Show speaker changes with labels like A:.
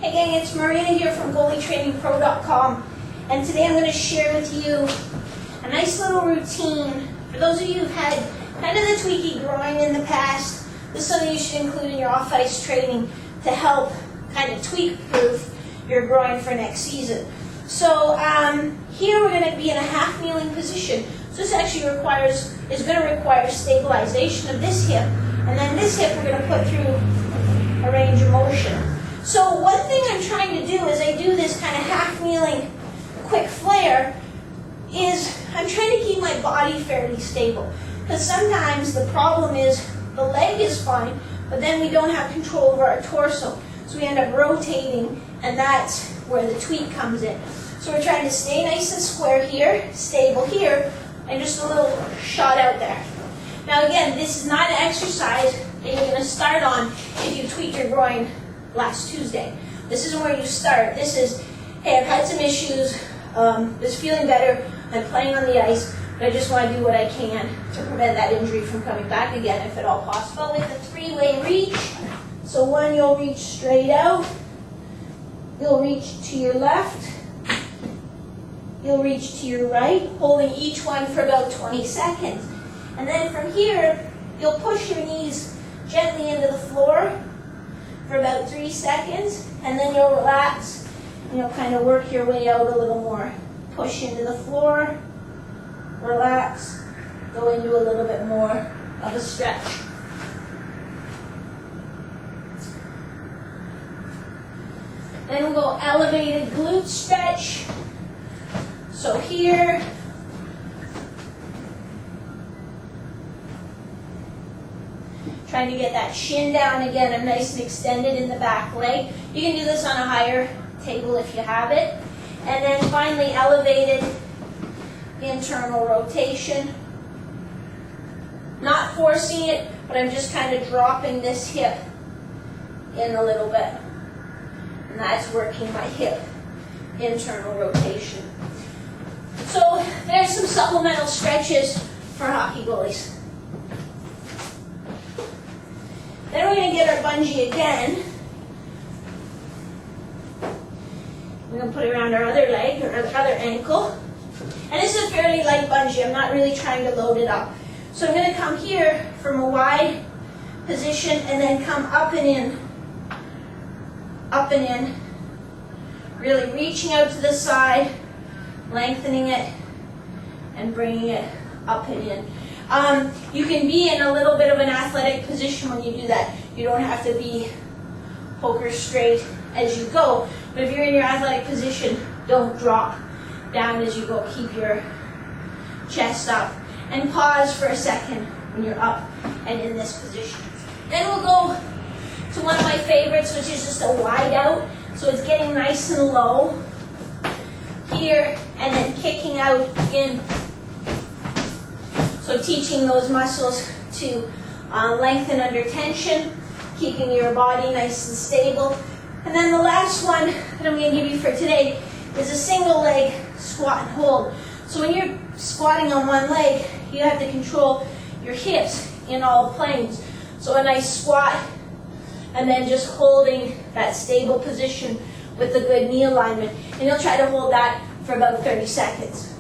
A: Hey gang, it's Marina here from GoalieTrainingPro.com, and today I'm going to share with you a nice little routine. For those of you who've had kind of the tweaky groin in the past, this is something you should include in your off-ice training to help kind of tweak-proof your groin for next season. So here we're going to be in a half kneeling position. So this actually is going to require stabilization of this hip, and then this hip we're going to put through a range of motion. So one thing I'm trying to do as I do this kind of half kneeling quick flare is I'm trying to keep my body fairly stable. Because sometimes the problem is the leg is fine, but then we don't have control over our torso. So we end up rotating, and that's where the tweak comes in. So we're trying to stay nice and square here, stable here, and just a little shot out there. Now again, this is not an exercise that you're going to start on if you tweak your groin last Tuesday. This isn't where you start. This is, hey, I've had some issues, just feeling better, I'm playing on the ice, but I just want to do what I can to prevent that injury from coming back again, if at all possible, with a three-way reach. So one, you'll reach straight out, you'll reach to your left, you'll reach to your right, holding each one for about 20 seconds. And then from here, you'll push your knees gently into the floor for about 3 seconds, and then you'll relax, and you'll kind of work your way out a little more. Push into the floor, relax, go into a little bit more of a stretch. Then we'll go elevated glute stretch. So here, trying to get that shin down again and nice and extended in the back leg. You can do this on a higher table if you have it. And then finally, elevated internal rotation. Not forcing it, but I'm just kind of dropping this hip in a little bit. And that's working my hip internal rotation. So there's some supplemental stretches for hockey goalies. Then we're going to get our bungee again. We're going to put it around our other leg, or our other ankle. And this is a fairly light bungee. I'm not really trying to load it up. So I'm going to come here from a wide position and then come up and in. Up and in. Really reaching out to the side, lengthening it, and bringing it up and in. You can be in a little bit of an athletic position when you do that. You don't have to be poker straight as you go. But if you're in your athletic position, don't drop down as you go. Keep your chest up. And pause for a second when you're up and in this position. Then we'll go to one of my favorites, which is just a wide out. So it's getting nice and low here, and then kicking out in. So teaching those muscles to lengthen under tension, keeping your body nice and stable. And then the last one that I'm going to give you for today is a single leg squat and hold. So when you're squatting on one leg, you have to control your hips in all planes. So a nice squat, and then just holding that stable position with a good knee alignment. And you'll try to hold that for about 30 seconds.